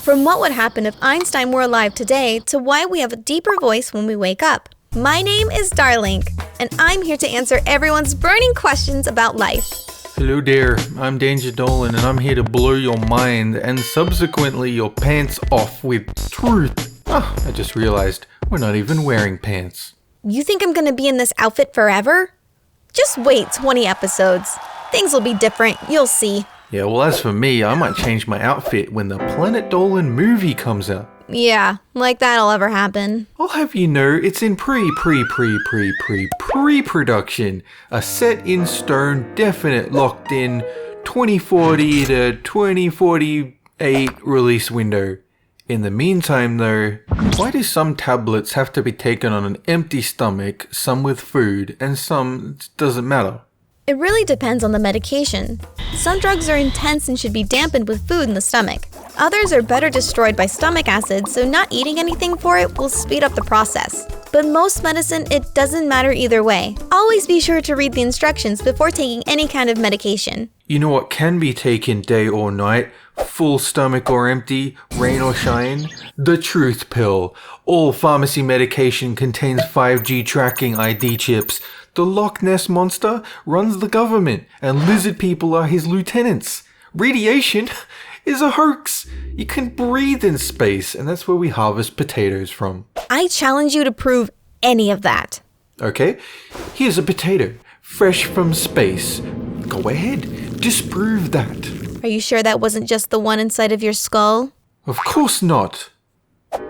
From what would happen if Einstein were alive today to why we have a deeper voice when we wake up. My name is Darling, and I'm here to answer everyone's burning questions about life. Hello there, I'm Danger Dolan, and I'm here to blow your mind and subsequently your pants off with truth. I just realized we're not even wearing pants. You think I'm gonna be in this outfit forever? Just wait 20 episodes. Things will be different, you'll see. Yeah, well, as for me, I might change my outfit when the Planet Dolan movie comes out. Yeah, like that'll ever happen. I'll have you know, it's in pre-production. A set in stone, definite, locked in, 2040 to 2048 release window. In the meantime though, why do some tablets have to be taken on an empty stomach, some with food, and some doesn't matter? It really depends on the medication. Some drugs are intense and should be dampened with food in the stomach. Others are better destroyed by stomach acid, so not eating anything for it will speed up the process. But most medicine, it doesn't matter either way. Always be sure to read the instructions before taking any kind of medication. You know what can be taken day or night, full stomach or empty, rain or shine? The truth pill. All pharmacy medication contains 5G tracking ID chips. The Loch Ness Monster runs the government, and lizard people are his lieutenants. Radiation is a hoax. You can breathe in space, and that's where we harvest potatoes from. I challenge you to prove any of that. Okay, here's a potato, fresh from space. Go ahead, disprove that. Are you sure that wasn't just the one inside of your skull? Of course not.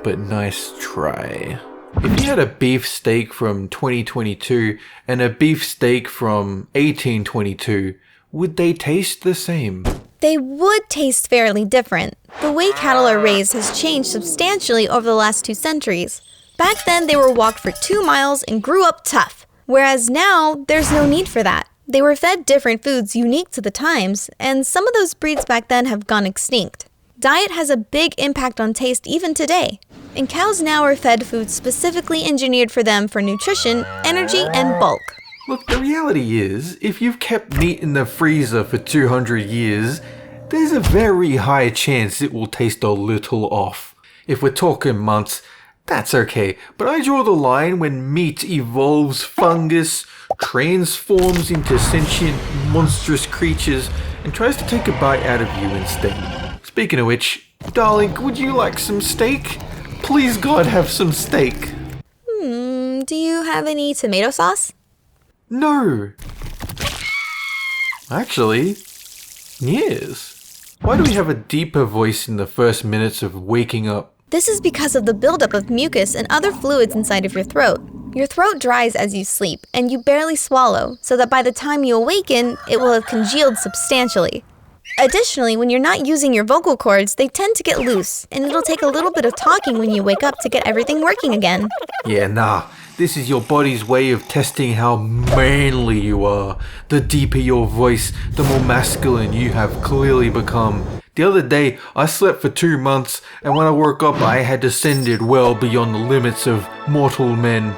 But nice try. If you had a beef steak from 2022 and a beef steak from 1822, would they taste the same? They would taste fairly different. The way cattle are raised has changed substantially over the last 2 centuries. Back then, they were walked for 2 miles and grew up tough. Whereas now, there's no need for that. They were fed different foods unique to the times, and some of those breeds back then have gone extinct. Diet has a big impact on taste even today. And cows now are fed foods specifically engineered for them for nutrition, energy, and bulk. Look, the reality is, if you've kept meat in the freezer for 200 years, there's a very high chance it will taste a little off. If we're talking months, that's okay, but I draw the line when meat evolves fungus, transforms into sentient, monstrous creatures, and tries to take a bite out of you instead. Speaking of which, darling, would you like some steak? Please God, have some steak. Do you have any tomato sauce? No. Actually, yes. Why do we have a deeper voice in the first minutes of waking up? This is because of the buildup of mucus and other fluids inside of your throat. Your throat dries as you sleep, and you barely swallow, so that by the time you awaken, it will have congealed substantially. Additionally, when you're not using your vocal cords, they tend to get loose, and it'll take a little bit of talking when you wake up to get everything working again. Yeah, nah. This is your body's way of testing how manly you are. The deeper your voice, the more masculine you have clearly become. The other day, I slept for 2 months, and when I woke up, I had descended well beyond the limits of mortal men.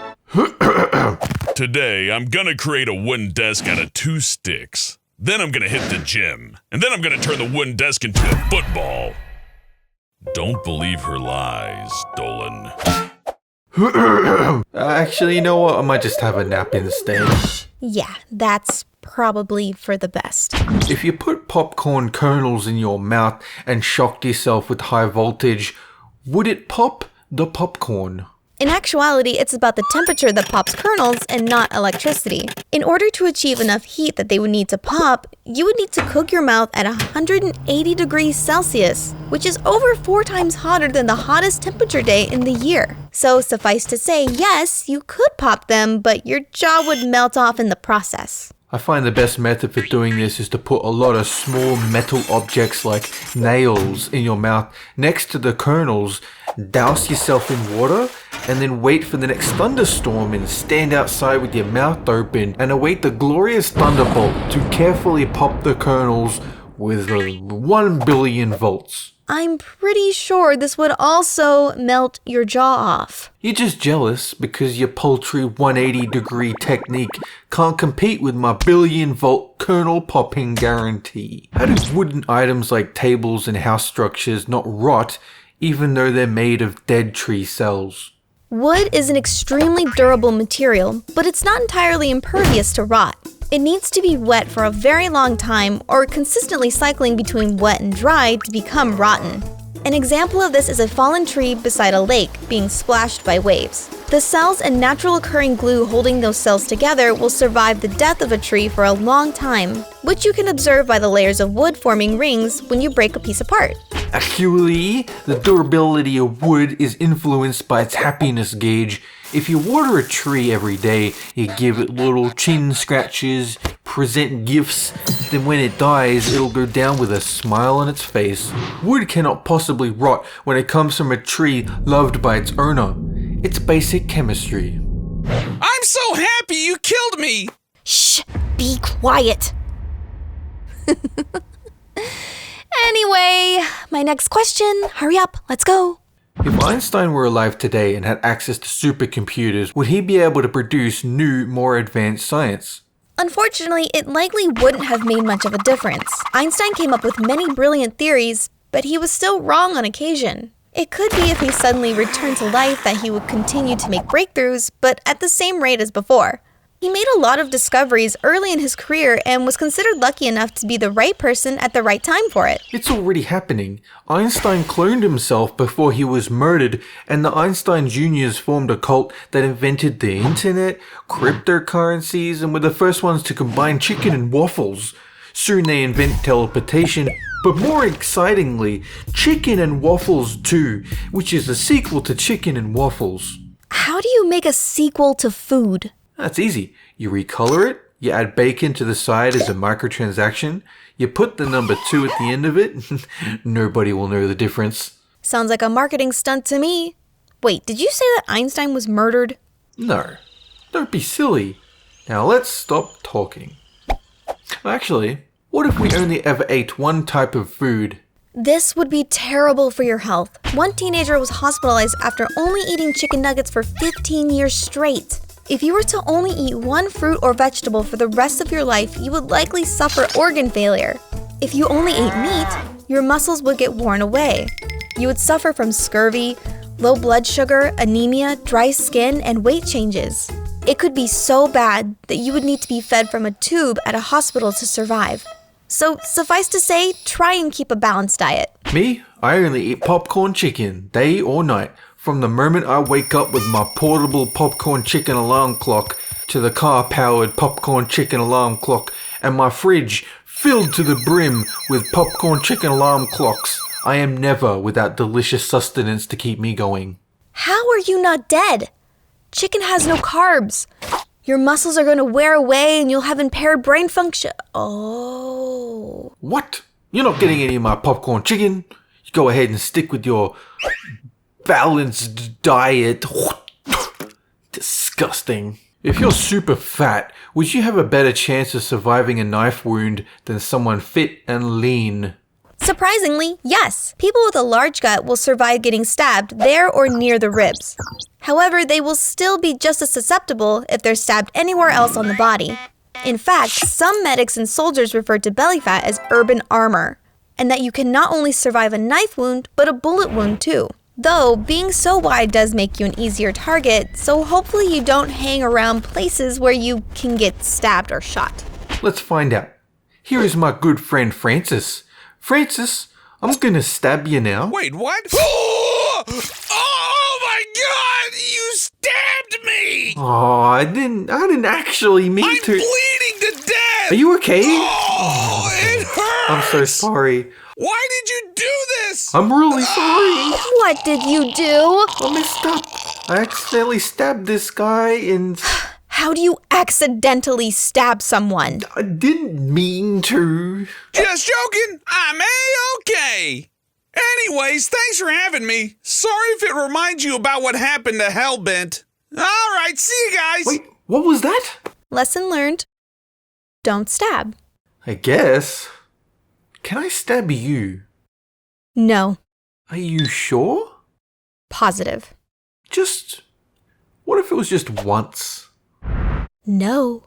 Today, I'm gonna create a wooden desk out of 2 sticks. Then I'm gonna hit the gym. And then I'm gonna turn the wooden desk into a football. Don't believe her lies, Dolan. Actually, you know what? I might just have a nap instead. Yeah, that's probably for the best. If you put popcorn kernels in your mouth and shocked yourself with high voltage, would it pop the popcorn? In actuality, it's about the temperature that pops kernels and not electricity. In order to achieve enough heat that they would need to pop, you would need to cook your mouth at 180 degrees Celsius, which is over 4 times hotter than the hottest temperature day in the year. So suffice to say, yes, you could pop them, but your jaw would melt off in the process. I find the best method for doing this is to put a lot of small metal objects like nails in your mouth next to the kernels, douse yourself in water, and then wait for the next thunderstorm and stand outside with your mouth open and await the glorious thunderbolt to carefully pop the kernels with 1 billion volts. I'm pretty sure this would also melt your jaw off. You're just jealous because your paltry 180 degree technique can't compete with my billion volt kernel popping guarantee. How do wooden items like tables and house structures not rot even though they're made of dead tree cells. Wood is an extremely durable material, but it's not entirely impervious to rot. It needs to be wet for a very long time or consistently cycling between wet and dry to become rotten. An example of this is a fallen tree beside a lake being splashed by waves. The cells and natural occurring glue holding those cells together will survive the death of a tree for a long time, which you can observe by the layers of wood forming rings when you break a piece apart. Actually, the durability of wood is influenced by its happiness gauge. If you water a tree every day, you give it little chin scratches, present gifts, then when it dies, it'll go down with a smile on its face. Wood cannot possibly rot when it comes from a tree loved by its owner. It's basic chemistry. I'm so happy you killed me! Shh! Be quiet! Anyway, my next question. Hurry up, let's go. If Einstein were alive today and had access to supercomputers, would he be able to produce new, more advanced science? Unfortunately, it likely wouldn't have made much of a difference. Einstein came up with many brilliant theories, but he was still wrong on occasion. It could be if he suddenly returned to life that he would continue to make breakthroughs, but at the same rate as before. He made a lot of discoveries early in his career and was considered lucky enough to be the right person at the right time for it. It's already happening. Einstein cloned himself before he was murdered, and the Einstein Juniors formed a cult that invented the internet, cryptocurrencies, and were the first ones to combine chicken and waffles. Soon they invent teleportation, but more excitingly, Chicken and Waffles 2, which is a sequel to Chicken and Waffles. How do you make a sequel to food? That's easy. You recolor it, you add bacon to the side as a microtransaction, you put the number 2 at the end of it, nobody will know the difference. Sounds like a marketing stunt to me. Wait, did you say that Einstein was murdered? No, don't be silly. Now let's stop talking. Actually, what if we only ever ate one type of food? This would be terrible for your health. One teenager was hospitalized after only eating chicken nuggets for 15 years straight. If you were to only eat one fruit or vegetable for the rest of your life, you would likely suffer organ failure. If you only ate meat, your muscles would get worn away. You would suffer from scurvy, low blood sugar, anemia, dry skin, and weight changes. It could be so bad that you would need to be fed from a tube at a hospital to survive. So, suffice to say, try and keep a balanced diet. Me? I only eat popcorn chicken, day or night. From the moment I wake up with my portable popcorn chicken alarm clock to the car-powered popcorn chicken alarm clock and my fridge filled to the brim with popcorn chicken alarm clocks, I am never without delicious sustenance to keep me going. How are you not dead? Chicken has no carbs. Your muscles are going to wear away and you'll have impaired brain function. Oh. What? You're not getting any of my popcorn chicken? You go ahead and stick with your balanced diet. Disgusting. If you're super fat, would you have a better chance of surviving a knife wound than someone fit and lean? Surprisingly, yes. People with a large gut will survive getting stabbed there or near the ribs. However, they will still be just as susceptible if they're stabbed anywhere else on the body. In fact, some medics and soldiers refer to belly fat as urban armor, and that you can not only survive a knife wound, but a bullet wound too. Though, being so wide does make you an easier target, so hopefully you don't hang around places where you can get stabbed or shot. Let's find out. Here is my good friend Francis. Francis, I'm gonna stab you now. Wait, what? Oh my god! You stabbed me! Oh, I didn't actually mean I'm to. bleeding to death! Are you okay? Oh, it hurts! I'm so sorry. Why did you do this? I'm really sorry. What did you do? I messed up. I accidentally stabbed this guy and How do you accidentally stab someone? I didn't mean to. Just joking. I'm A-okay. Anyways, thanks for having me. Sorry if it reminds you about what happened to Hellbent. All right, see you guys. Wait, what was that? Lesson learned. Don't stab. I guess. Can I stab you? No. Are you sure? Positive. What if it was just once? No.